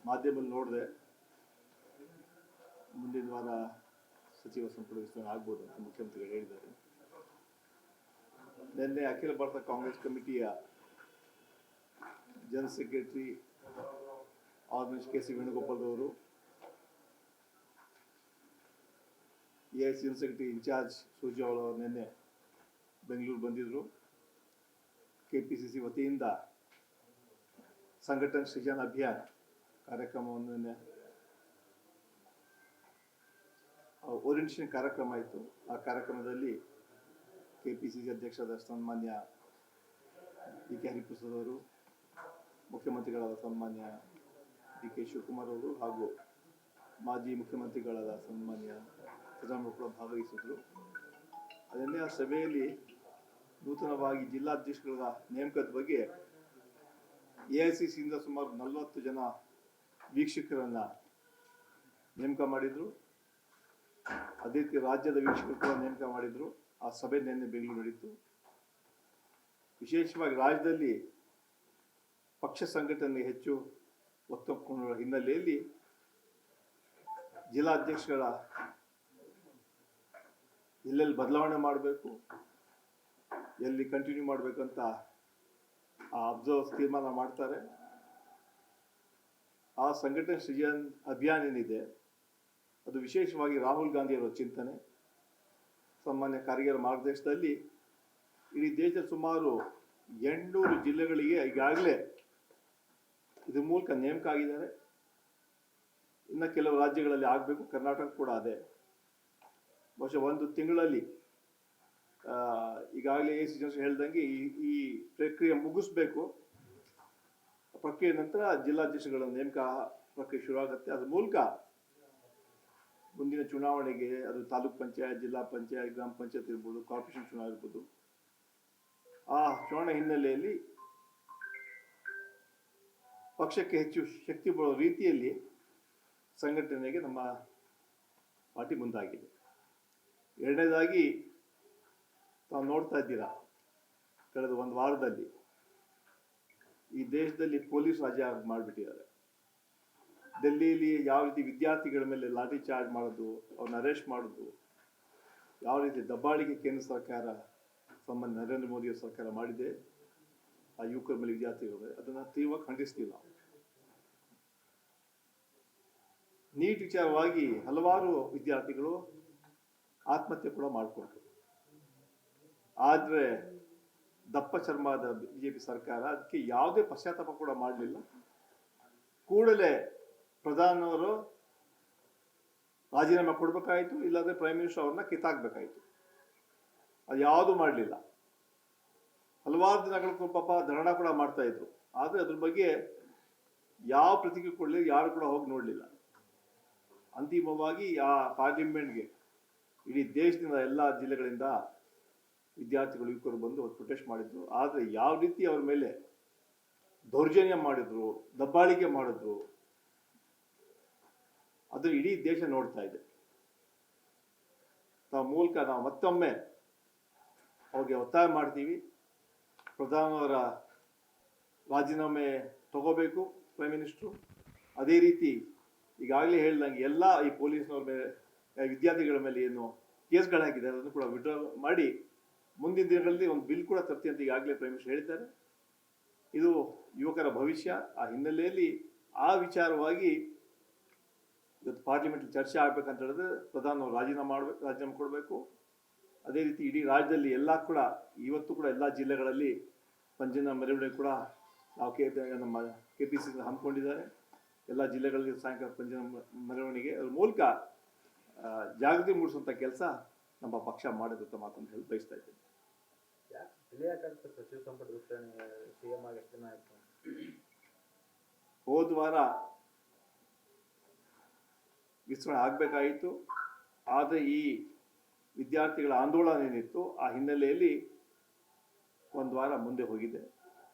ಮಾಧ್ಯಮದಲ್ಲಿ ನೋಡಿದೆ ಮುಂದಿನ ವಾರ ಸಚಿವ ಸಂಪುಟ ವಿಸ್ತರಣೆ ಆಗ್ಬೋದು ಅಂತ ಮುಖ್ಯಮಂತ್ರಿಗಳು ಹೇಳಿದ್ದಾರೆ. ನಿನ್ನೆ ಅಖಿಲ ಭಾರತ ಕಾಂಗ್ರೆಸ್ ಕಮಿಟಿಯ general secretary organise K C Venugopal ಅವರು, AIC general secretary in charge Surjewala ಅವರು ನಿನ್ನೆ ಬೆಂಗಳೂರು ಬಂದಿದ್ದರು. ಕೆಪಿಸಿಸಿ ವತಿಯಿಂದ ಸಂಘಟನ್ ಸೃಜನ್ ಅಭಿಯಾನ ಕಾರ್ಯಕ್ರಮವನ್ನು ನಿನ್ನೆ ಓರಿಯೆಂಟೇಷನ್ ಕಾರ್ಯಕ್ರಮ ಇತ್ತು. ಆ ಕಾರ್ಯಕ್ರಮದಲ್ಲಿ ಕೆಪಿಸಿಸಿ ಅಧ್ಯಕ್ಷರಾದ ಸನ್ಮಾನ್ಯ ಡಿ ಕೆ ಹರಿಪ್ರಸಾದ್ ಅವರು, ಮುಖ್ಯಮಂತ್ರಿಗಳಾದ ಸನ್ಮಾನ್ಯ ಡಿ ಕೆ ಶಿವಕುಮಾರ್ ಅವರು ಹಾಗೂ ಮಾಜಿ ಮುಖ್ಯಮಂತ್ರಿಗಳಾದ ಸನ್ಮಾನ್ಯ ಸಿದ್ದರಾಮಯ್ಯ ಕೂಡ ಭಾಗವಹಿಸಿದ್ರು. ಅದನ್ನೇ ಆ ಸಭೆಯಲ್ಲಿ ನೂತನವಾಗಿ ಜಿಲ್ಲಾಧ್ಯಕ್ಷಗಳ ನೇಮಕದ ಬಗ್ಗೆ ಎಐಸಿಸಿಯಿಂದ ಸುಮಾರು 40 ಜನ ವೀಕ್ಷಕರನ್ನು ನೇಮಕ ಮಾಡಿದರು. ಅದೇ ರೀತಿ ರಾಜ್ಯದ ವೀಕ್ಷಕರು ಕೂಡ ನೇಮಕ ಮಾಡಿದರು. ಆ ಸಭೆ ನಿನ್ನೆ ಬೆಂಗಳೂರು ನಡೀತು. ವಿಶೇಷವಾಗಿ ರಾಜ್ಯದಲ್ಲಿ ಪಕ್ಷ ಸಂಘಟನೆ ಹೆಚ್ಚು ಒತ್ತು ಕೊಡುವ ಹಿನ್ನೆಲೆಯಲ್ಲಿ ಜಿಲ್ಲಾಧ್ಯಕ್ಷಗಳ ಎಲ್ಲೆಲ್ಲಿ ಬದಲಾವಣೆ ಮಾಡಬೇಕು, ಎಲ್ಲಿ ಕಂಟಿನ್ಯೂ ಮಾಡಬೇಕಂತ ಅಬ್ಸರ್ವರ್ಸ್ ತೀರ್ಮಾನ ಮಾಡ್ತಾರೆ. ಆ ಸಂಘಟನೆ ಸೃಜನ್ ಅಭಿಯಾನ ಏನಿದೆ ಅದು ವಿಶೇಷವಾಗಿ ರಾಹುಲ್ ಗಾಂಧಿಯವರ ಚಿಂತನೆ, ಸಾಮಾನ್ಯ ಕಾರ್ಯಕರ್ತರ ಮಾರ್ಗದರ್ಶನದಲ್ಲಿ ಇಡೀ ದೇಶದ ಸುಮಾರು 800 ಜಿಲ್ಲೆಗಳಿಗೆ ಈಗಾಗಲೇ ಇದ್ರ ಮೂಲಕ ನೇಮಕ ಆಗಿದ್ದಾರೆ. ಇನ್ನು ಕೆಲವು ರಾಜ್ಯಗಳಲ್ಲಿ ಆಗಬೇಕು, ಕರ್ನಾಟಕ ಕೂಡ ಅದೇ. ಬಹುಶಃ 1 ತಿಂಗಳಲ್ಲಿ ಈಗಾಗಲೇ ಎ ಸಿ ಜನರು ಹೇಳ್ದಂಗೆ ಈ ಪ್ರಕ್ರಿಯೆ ಮುಗಿಸ್ಬೇಕು. ಪ್ರಕ್ರಿಯೆ ನಂತರ ಜಿಲ್ಲಾಧ್ಯಕ್ಷಗಳ ನೇಮಕ ಪ್ರಕ್ರಿಯೆ ಶುರುವಾಗುತ್ತೆ. ಅದ್ರ ಮೂಲಕ ಮುಂದಿನ ಚುನಾವಣೆಗೆ, ಅದು ತಾಲೂಕ್ ಪಂಚಾಯತ್, ಜಿಲ್ಲಾ ಪಂಚಾಯತ್, ಗ್ರಾಮ ಪಂಚಾಯತ್ ಇರ್ಬೋದು, ಕಾರ್ಪೊರೇಷನ್ ಚುನಾವಣೆ ಇರ್ಬೋದು, ಆ ಚುನಾವಣೆ ಹಿನ್ನೆಲೆಯಲ್ಲಿ ಪಕ್ಷಕ್ಕೆ ಹೆಚ್ಚು ಶಕ್ತಿ ಬರುವ ರೀತಿಯಲ್ಲಿ ಸಂಘಟನೆಗೆ ನಮ್ಮ ಪಾರ್ಟಿ ಮುಂದಾಗಿದೆ. ಎರಡನೇದಾಗಿ ತಾವು ನೋಡ್ತಾ ಇದ್ದೀರಾ, ಕಳೆದ 1 ವಾರದಲ್ಲಿ ಈ ದೇಶದಲ್ಲಿ ಪೊಲೀಸ್ ರಾಜ್ಯ ಮಾಡಿಬಿಟ್ಟಿದ್ದಾರೆ. ಡೆಲ್ಲಿಯಲ್ಲಿ ಯಾವ ರೀತಿ ವಿದ್ಯಾರ್ಥಿಗಳ ಮೇಲೆ ಲಾಠಿ ಚಾರ್ಜ್ ಮಾಡೋದು, ಅವ್ರನ್ನ ಅರೆಸ್ಟ್ ಮಾಡೋದು, ಯಾವ ರೀತಿ ದಬ್ಬಾಳಿಕೆ ಕೇಂದ್ರ ಸರ್ಕಾರ ಸಾಮಾನ್ಯ ನರೇಂದ್ರ ಮೋದಿಯ ಸರ್ಕಾರ ಮಾಡಿದೆ ಆ ಯುವಕರ ಮೇಲೆ, ವಿದ್ಯಾರ್ಥಿಗಳ, ಅದನ್ನು ತೀವ್ರವಾಗಿ ಖಂಡಿಸ್ತೀವಿ ನಾವು. ನೀಟ್ ವಿಚಾರವಾಗಿ ಹಲವಾರು ವಿದ್ಯಾರ್ಥಿಗಳು ಆತ್ಮಹತ್ಯೆ ಕೂಡ ಮಾಡಿಕೊಂಡ್ರು. ಆದರೆ ದಪ್ಪ ಚರ್ಮದ ಬಿಜೆಪಿ ಸರ್ಕಾರ ಅದಕ್ಕೆ ಯಾವುದೇ ಪಶ್ಚಾತ್ತಾಪ ಕೂಡ ಮಾಡಲಿಲ್ಲ. ಕೂಡಲೇ ಪ್ರಧಾನವರು ರಾಜೀನಾಮೆ ಕೊಡಬೇಕಾಯಿತು, ಇಲ್ಲಾಂದ್ರೆ ಪ್ರೈಮ್ ಮಿನಿಸ್ಟರ್ ಅವ್ರನ್ನ ಕಿತ್ತಾಕ್ಬೇಕಾಯಿತು. ಅದು ಯಾವುದು ಮಾಡಲಿಲ್ಲ. ಹಲವಾರು ದಿನಗಳ ಪಾಪ ಧರಣ ಕೂಡ ಮಾಡ್ತಾ ಇದ್ರು. ಆದರೆ ಅದ್ರ ಬಗ್ಗೆ ಯಾವ ಪ್ರತಿಕ್ರಿಯೆ ಕೊಡಲಿಲ್ಲ, ಯಾರು ಕೂಡ ಹೋಗಿ ನೋಡಲಿಲ್ಲ. ಅಂತಿಮವಾಗಿ ಆ ಪಾರ್ಲಿಮೆಂಟ್ಗೆ ಇಡೀ ದೇಶದಿಂದ ಎಲ್ಲ ಜಿಲ್ಲೆಗಳಿಂದ ವಿದ್ಯಾರ್ಥಿಗಳು, ಯುವಕರು ಬಂದು ಪ್ರೊಟೆಸ್ಟ್ ಮಾಡಿದ್ರು. ಆದರೆ ಯಾವ ರೀತಿ ಅವ್ರ ಮೇಲೆ ದೌರ್ಜನ್ಯ ಮಾಡಿದ್ರು, ದಬ್ಬಾಳಿಕೆ ಮಾಡಿದ್ರು, ಅದು ಇಡೀ ದೇಶ ನೋಡ್ತಾ ಇದೆ. ಆ ಮೂಲಕ ನಾವು ಮತ್ತೊಮ್ಮೆ ಅವ್ರಿಗೆ ಒತ್ತಾಯ ಮಾಡ್ತೀವಿ, ಪ್ರಧಾನವರ ರಾಜೀನಾಮೆ ತಗೋಬೇಕು ಪ್ರೈಮ್ ಮಿನಿಸ್ಟ್ರು. ಅದೇ ರೀತಿ ಈಗಾಗಲೇ ಹೇಳ್ದಂಗೆ ಎಲ್ಲ ಈ ಪೊಲೀಸ್ನವ್ರ ಮೇಲೆ, ವಿದ್ಯಾರ್ಥಿಗಳ ಮೇಲೆ ಏನು ಕೇಸ್ಗಳಾಗಿದೆ ಅದನ್ನು ಕೂಡ ವಿಡ್ರಾ ಮಾಡಿ ಮುಂದಿನ ದಿನಗಳಲ್ಲಿ ಒಂದು ಬಿಲ್ ಕೂಡ ತರ್ತಿ ಅಂತ ಈಗಾಗಲೇ ಪ್ರೈಮ್ ಮಿನಿಸ್ಟರ್ ಹೇಳಿದ್ದಾರೆ. ಇದು ಯುವಕರ ಭವಿಷ್ಯ. ಆ ಹಿನ್ನೆಲೆಯಲ್ಲಿ ಆ ವಿಚಾರವಾಗಿ ಇವತ್ತು ಪಾರ್ಲಿಮೆಂಟ್ ಚರ್ಚೆ ಆಗ್ಬೇಕಂತ ಹೇಳಿದ್ರೆ ಪ್ರಧಾನವರು ರಾಜೀನಾಮೆ ಕೊಡಬೇಕು. ಅದೇ ರೀತಿ ಇಡೀ ರಾಜ್ಯದಲ್ಲಿ ಎಲ್ಲ ಕೂಡ ಇವತ್ತು ಕೂಡ ಎಲ್ಲ ಜಿಲ್ಲೆಗಳಲ್ಲಿ ಪಂಜಿನ ಮೆರವಣಿಗೆ ಕೂಡ ನಾವು ನಮ್ಮ ಕೆಪಿಸಿ ಹಮ್ಮಿಕೊಂಡಿದ್ದಾರೆ. ಎಲ್ಲ ಜಿಲ್ಲೆಗಳಲ್ಲಿ ಸಾಯಂಕಾಲ ಪಂಜಿನ ಮೆರವಣಿಗೆ, ಅದ್ರ ಮೂಲಕ ಜಾಗೃತಿ ಮೂಡಿಸುವಂಥ ಕೆಲಸ ನಮ್ಮ ಪಕ್ಷ ಮಾಡಿದಂಥ ಮಾತನ್ನು ಹೇಳಿ ಬಯಸ್ತಾ ಇದ್ದೇನೆ. ಸಚಿವ ಸಂಪುಟ ವಿಸ್ತರಣೆ ಸಿಎಂ ಆಗಿ ಎಷ್ಟು ದಿನ ಆಯ್ತು? ಹೋದ ವಾರ ವಿಸ್ತರಣೆ ಆಗಬೇಕಾಯಿತು. ಆದರೆ ಈ ವಿದ್ಯಾರ್ಥಿಗಳ ಆಂದೋಲನ ಏನಿತ್ತು ಆ ಹಿನ್ನೆಲೆಯಲ್ಲಿ 1 ವಾರ ಮುಂದೆ ಹೋಗಿದೆ.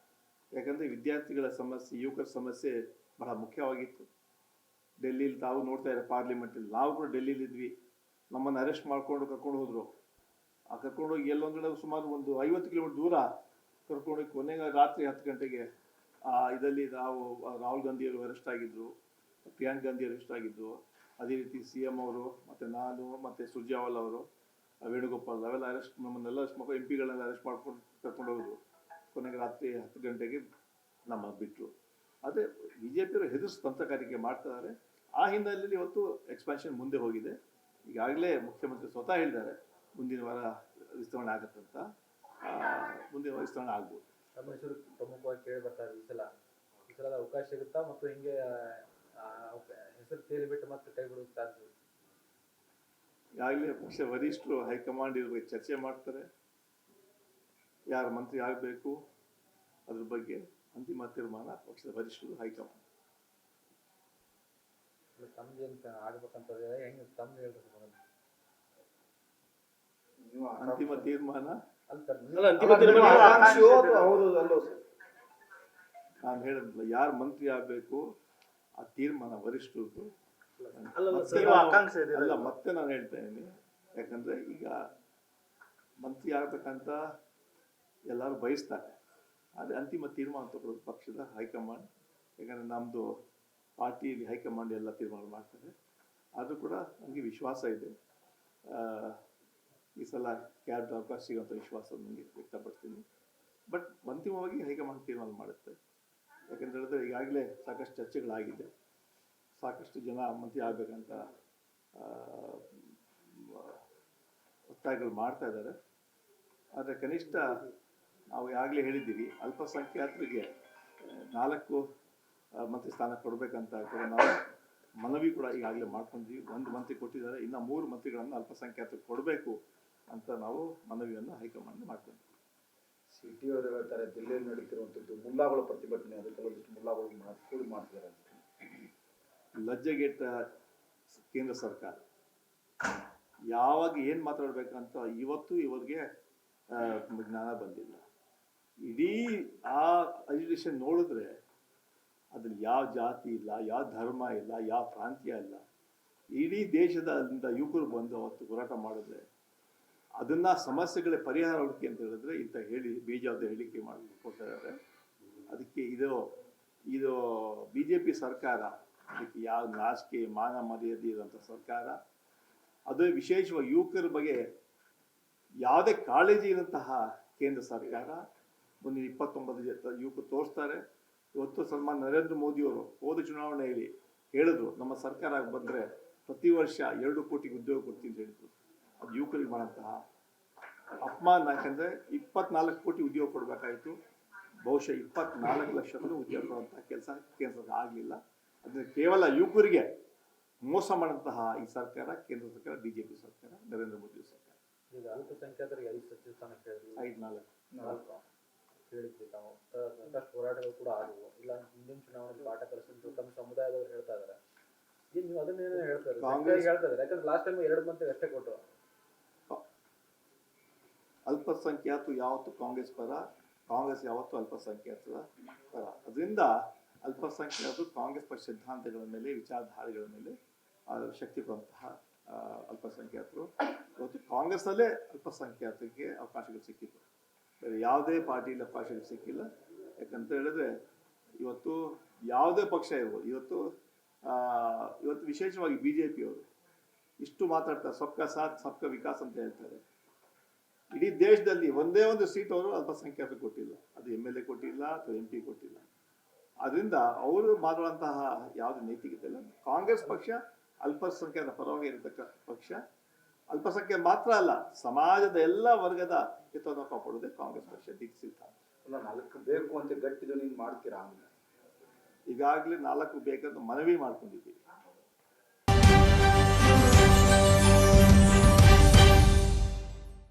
ಯಾಕಂದರೆ ವಿದ್ಯಾರ್ಥಿಗಳ ಸಮಸ್ಯೆ, ಯುವಕರ ಸಮಸ್ಯೆ ಬಹಳ ಮುಖ್ಯವಾಗಿತ್ತು. ಡೆಲ್ಲಿಲಿ ತಾವು ನೋಡ್ತಾ ಇದ್ದಾರೆ, ಪಾರ್ಲಿಮೆಂಟಲ್ಲಿ ನಾವು ಕೂಡ ಡೆಲ್ಲಿಲಿ ಇದ್ವಿ. ನಮ್ಮನ್ನು ಅರೆಸ್ಟ್ ಮಾಡ್ಕೊಂಡು ಕರ್ಕೊಂಡು ಹೋದರು. ಆ ಕರ್ಕೊಂಡೋಗಿ ಎಲ್ಲೊಂದು ಸುಮಾರು ಒಂದು 50 ಕಿಲೋಮೀಟರ್ ದೂರ ಕರ್ಕೊಂಡೋಗಿ ಕೊನೆಗೆ ರಾತ್ರಿ 10 ಗಂಟೆಗೆ ಇದರಲ್ಲಿ ನಾವು ರಾಹುಲ್ ಗಾಂಧಿಯವರು ಅರೆಸ್ಟ್ ಆಗಿದ್ರು. ಪ್ರಿಯಾಂಕ್ ಗಾಂಧಿ ಅರೆಸ್ಟ್ ಆಗಿದ್ದು, ಅದೇ ರೀತಿ CM ಅವರು ಮತ್ತು ನಾನು ಮತ್ತು ಸುರ್ಜೇವಾಲಾ ಅವರು, ವೇಣುಗೋಪಾಲ್ ಅವೆಲ್ಲ ನಮ್ಮನ್ನೆಲ್ಲ ಅರೆಸ್ಟ್ ಮಾಡ್ಕೊಂಡು MP ಗಳನ್ನೆಲ್ಲ ಅರೆಸ್ಟ್ ಮಾಡ್ಕೊಂಡು ಕರ್ಕೊಂಡು ಹೋದ್ರು. ಕೊನೆಗೆ ರಾತ್ರಿ 10 ಗಂಟೆಗೆ ನಮ್ಮ ಬಿಟ್ಟರು. ಅದೇ BJಪಿಯವರು ಹೆದರ್ಸ್ ತಂತ್ರಗಾರಿಕೆ ಮಾಡ್ತಿದ್ದಾರೆ. ಆ ಹಿನ್ನೆಲೆಯಲ್ಲಿ ಇವತ್ತು ಎಕ್ಸ್ಪಾನ್ಷನ್ ಮುಂದೆ ಹೋಗಿದೆ. ಈಗಾಗಲೇ ಮುಖ್ಯಮಂತ್ರಿ ಸ್ವತಃ ಹೇಳಿದ್ದಾರೆ ಮುಂದಿನ ವಾರ ವಿಸ್ತರಣೆ ಆಗುತ್ತಂತ. ಮುಂದಿನ ವಾರ ವಿಸ್ತರಣೆ ಆಗ್ಬೋದು. ನಮ್ಮ ಹೆಸರು ಪ್ರಮುಖವಾಗಿ ಕೇಳಿ ಬರ್ತಾರೆ ಈ ಸಲದ ಅವಕಾಶ ಸಿಗುತ್ತಾ ಮತ್ತು ಹಿಂಗೆ ಹೆಸರು ತೇಲಿ ಬಿಟ್ಟು ಮತ್ತೆ ಕೈ ಬಿಡುವ ಚಾನ್ಸ್? ಈಗಾಗಲೇ ಪಕ್ಷ ವರಿಷ್ಠರು ಹೈಕಮಾಂಡ್ ಇದ್ರ ಬಗ್ಗೆ ಚರ್ಚೆ ಮಾಡ್ತಾರೆ. ಯಾರು ಮಂತ್ರಿ ಆಗಬೇಕು ಅದ್ರ ಬಗ್ಗೆ ಅಂತಿಮ ತೀರ್ಮಾನ ಪಕ್ಷದ ವರಿಷ್ಠರು ಹೈಕಮಾಂಡ್. ತಮ್ಗೇನು ಆಗ್ಬೇಕಂತ ಹೆಂಗೆ ತಮ್ಗೆ ಹೇಳ್ಬೇಕು? ಅಂತಿಮ ತೀರ್ಮಾನ ನಾನು ಹೇಳಿದ್ಲ, ಯಾರು ಮಂತ್ರಿ ಆಗಬೇಕು ಆ ತೀರ್ಮಾನ ವರಿಷ್ಠರದ್ದು. ಅಲ್ಲ, ಮತ್ತೆ ನಾನು ಹೇಳ್ತಾ ಇದ್ದೀನಿ, ಯಾಕಂದ್ರೆ ಈಗ ಮಂತ್ರಿ ಆಗ್ಬೇಕಂತ ಎಲ್ಲರೂ ಬಯಸ್ತಾರೆ. ಆದರೆ ಅಂತಿಮ ತೀರ್ಮಾನ ತಗೊಳ್ಳೋದು ಪಕ್ಷದ ಹೈಕಮಾಂಡ್. ಯಾಕಂದ್ರೆ ನಮ್ಮದು ಪಾರ್ಟಿಯಲ್ಲಿ ಹೈಕಮಾಂಡ್ ಎಲ್ಲ ತೀರ್ಮಾನ ಮಾಡ್ತಾರೆ. ಆದರೂ ಕೂಡ ನನಗೆ ವಿಶ್ವಾಸ ಇದೆ, ಈ ಸಲ ಕ್ಯಾಬಿನೆಟ್ ಅವಕಾಶ ಸಿಗುವಂಥ ವಿಶ್ವಾಸ ನನಗೆ ವ್ಯಕ್ತಪಡ್ತೀನಿ. ಬಟ್ ಅಂತಿಮವಾಗಿ ಹೈಕಮಾಂಡ್ ತೀರ್ಮಾನ ಮಾಡುತ್ತೆ. ಯಾಕಂತ ಹೇಳಿದ್ರೆ ಈಗಾಗಲೇ ಸಾಕಷ್ಟು ಚರ್ಚೆಗಳಾಗಿದೆ, ಸಾಕಷ್ಟು ಜನ ಮಂತ್ರಿ ಆಗಬೇಕಂತ ಒತ್ತಾಯಗಳು ಮಾಡ್ತಾ ಇದ್ದಾರೆ. ಆದರೆ ಕನಿಷ್ಠ ನಾವು ಈಗಾಗಲೇ ಹೇಳಿದ್ದೀವಿ, ಅಲ್ಪಸಂಖ್ಯಾತರಿಗೆ 4 ಮಂತ್ರಿ ಸ್ಥಾನ ಕೊಡಬೇಕಂತ ಕೂಡ ನಾವು ಮನವಿ ಕೂಡ ಈಗಾಗಲೇ ಮಾಡ್ಕೊಂಡಿದ್ದೀವಿ. 1 ಮಂತ್ರಿ ಕೊಟ್ಟಿದ್ದಾರೆ, ಇನ್ನು 3 ಮಂತ್ರಿಗಳನ್ನು ಅಲ್ಪಸಂಖ್ಯಾತರಿಗೆ ಕೊಡಬೇಕು ಅಂತ ನಾವು ಮನವಿಯನ್ನು ಹೈಕಮಾಂಡ್ ಮಾಡ್ಕೊಂಡಿದ್ದೀವಿ. CT ಅವರು ಹೇಳ್ತಾರೆ, ದಿಲ್ಲಿಯಲ್ಲಿ ನಡೀತಿರುವಂಥದ್ದು ಮುಲ್ಲಾಗಳ ಪ್ರತಿಭಟನೆ, ಅದು ಕೆಲವೊಂದಿಷ್ಟು ಮುಲ್ಲಾಗಳು ಕೂಡಿ ಮಾಡ್ತಿದ್ದಾರೆ. ಲಜ್ಜೆಗೆಟ್ಟ ಕೇಂದ್ರ ಸರ್ಕಾರ ಯಾವಾಗ ಏನು ಮಾತಾಡಬೇಕಂತ ಇವರಿಗೆ ಜ್ಞಾನ ಬಂದಿಲ್ಲ. ಇಡೀ ಆ ಅಜಿಟೇಷನ್ ನೋಡಿದ್ರೆ ಅದ್ರಲ್ಲಿ ಯಾವ ಜಾತಿ ಇಲ್ಲ, ಯಾವ ಧರ್ಮ ಇಲ್ಲ, ಯಾವ ಪ್ರಾಂತ್ಯ ಇಲ್ಲ. ಇಡೀ ದೇಶದಿಂದ ಯುವಕರು ಬಂದು ಅವತ್ತು ಹೋರಾಟ ಮಾಡಿದ್ರೆ ಅದನ್ನ ಸಮಸ್ಯೆಗಳ ಪರಿಹಾರ ಹುಡುಕಿ ಅಂತ ಹೇಳಿದ್ರೆ ಇಂಥ ಬೇಜವಾಬ್ದಾರಿ ಹೇಳಿಕೆ ಕೊಡ್ತಾ ಇದ್ದಾರೆ. ಅದಕ್ಕೆ ಇದು BJP ಸರ್ಕಾರ, ಅದಕ್ಕೆ ಯಾವ ನಾಚಿಕೆ ಮಾನ ಮರ್ಯಾದೆ ಇರುವಂಥ ಸರ್ಕಾರ. ಅದು ವಿಶೇಷವಾಗಿ ಯುವಕರ ಬಗ್ಗೆ ಯಾವುದೇ ಕಾಳಜಿ ಇರುವಂತಹ ಕೇಂದ್ರ ಸರ್ಕಾರ. ಮುಂದಿನ 29 ಯುವಕರು ತೋರಿಸ್ತಾರೆ. ಇವತ್ತು ಸನ್ಮಾನ್ ನರೇಂದ್ರ ಮೋದಿಯವರು ಹೋದ ಚುನಾವಣೆಯಲ್ಲಿ ಹೇಳಿದ್ರು, ನಮ್ಮ ಸರ್ಕಾರ ಬಂದರೆ ಪ್ರತಿ ವರ್ಷ 2 ಕೋಟಿ ಉದ್ಯೋಗ ಕೊಡ್ತೀನಿ ಅಂತ ಹೇಳಿದ್ರು. ಅದು ಯುವಕರಿಗೆ ಮಾಡುವಂತಹ ಅಪಮಾನ. ಯಾಕಂದರೆ 24 ಕೋಟಿ ಉದ್ಯೋಗ ಕೊಡಬೇಕಾಯಿತು, ಬಹುಶಃ 24 ಲಕ್ಷ ಉದ್ಯೋಗ ಕೊಡುವಂತಹ ಕೆಲಸ ಕೇಂದ್ರ ಸರ್ಕಾರ ಆಗಲಿಲ್ಲ. ಅದನ್ನು ಕೇವಲ ಯುವಕರಿಗೆ ಮೋಸ ಮಾಡುವಂತಹ ಈ ಸರ್ಕಾರ, ಕೇಂದ್ರ ಸರ್ಕಾರ, BJP ಸರ್ಕಾರ, ನರೇಂದ್ರ ಮೋದಿ ಸರ್ಕಾರ. ಈಗ ಅಲ್ಪಸಂಖ್ಯಾತರಿಗೆ 5 ಸಚಿವ ಸ್ಥಾನ ಕೇಳಿದ್ವಿ, 5-4 ಹೇಳಿದ್ವಿ ತಾವು. ಸಾಕಷ್ಟು ಹೋರಾಟಗಳು ಕೂಡ ಆದವು. ಇಲ್ಲ ಮುಂದಿನ ಚುನಾವಣೆ ಪಾಠ ಕಲಿಸಿದ್ದು ತಮ್ಮ ಸಮುದಾಯದವರು ಹೇಳ್ತಾ ಇದ್ದಾರೆ. ಈಗ ನೀವು ಅದನ್ನೇನೋ ಹೇಳ್ತಾರೆ, ಕಾಂಗ್ರೆಸ್ ಹೇಳ್ತಾ ಇದ್ದಾರೆ. ಯಾಕಂದ್ರೆ ಲಾಸ್ಟ್ ಟೈಮ್ 2 ಮಂತ್ರಿ ಅಷ್ಟೇ ಕೊಟ್ಟರು. ಅಲ್ಪಸಂಖ್ಯಾತರು ಯಾವತ್ತು ಕಾಂಗ್ರೆಸ್ ಪರ, ಕಾಂಗ್ರೆಸ್ ಯಾವತ್ತು ಅಲ್ಪಸಂಖ್ಯಾತರ ಪರ. ಅದರಿಂದ ಅಲ್ಪಸಂಖ್ಯಾತರು ಕಾಂಗ್ರೆಸ್ ಪಕ್ಷ ಸಿದ್ಧಾಂತಗಳ ಮೇಲೆ, ವಿಚಾರಧಾರೆಗಳ ಮೇಲೆ ಶಕ್ತಿ ಕೊಡುವಂತಹ ಅಲ್ಪಸಂಖ್ಯಾತರು. ಇವತ್ತು ಕಾಂಗ್ರೆಸ್ನಲ್ಲೇ ಅಲ್ಪಸಂಖ್ಯಾತರಿಗೆ ಅವಕಾಶಗಳು ಸಿಕ್ಕಿತ್ತು, ಬೇರೆ ಯಾವುದೇ ಪಾರ್ಟಿಯಲ್ಲಿ ಅವಕಾಶಗಳು ಸಿಕ್ಕಿಲ್ಲ. ಯಾಕಂತ ಹೇಳಿದ್ರೆ ಇವತ್ತು ಯಾವುದೇ ಪಕ್ಷ ಇರ್ಬೋದು, ಇವತ್ತು ವಿಶೇಷವಾಗಿ BJಪಿಯವರು ಇಷ್ಟು ಮಾತಾಡ್ತಾರೆ, ಸಬ್ಕಾ ಸಾಥ್ ಸಬ್ಕಾ ವಿಕಾಸ್ ಅಂತ ಹೇಳ್ತಾರೆ. ಇಡೀ ದೇಶದಲ್ಲಿ ಒಂದೇ ಒಂದು ಸೀಟ್ ಅವರು ಅಲ್ಪಸಂಖ್ಯಾತರು ಕೊಟ್ಟಿಲ್ಲ. ಅದು MLA ಕೊಟ್ಟಿಲ್ಲ ಅಥವಾ MP ಕೊಟ್ಟಿಲ್ಲ. ಅದರಿಂದ ಅವರು ಮಾಡುವಂತಹ ಯಾವುದೇ ನೈತಿಕತೆ ಇಲ್ಲ. ಕಾಂಗ್ರೆಸ್ ಪಕ್ಷ ಅಲ್ಪಸಂಖ್ಯಾತ ಪರವಾಗಿ ಇರತಕ್ಕ ಪಕ್ಷ. ಅಲ್ಪಸಂಖ್ಯಾತ ಮಾತ್ರ ಅಲ್ಲ, ಸಮಾಜದ ಎಲ್ಲ ವರ್ಗದ ಹಿತವನ್ನು ಕಾಪಾಡೋದೇ ಕಾಂಗ್ರೆಸ್ ಪಕ್ಷ ಸಿದ್ಧಾಂತ. ಅಲ್ಲ, 4 ಬೇಕು ಅಂತ ಗಟ್ಟಿದು ನೀವು ಮಾಡ್ತೀರಾ? ಈಗಾಗಲೇ 4 ಬೇಕಂತ ಮನವಿ ಮಾಡ್ಕೊಂಡಿದ್ದೀವಿ.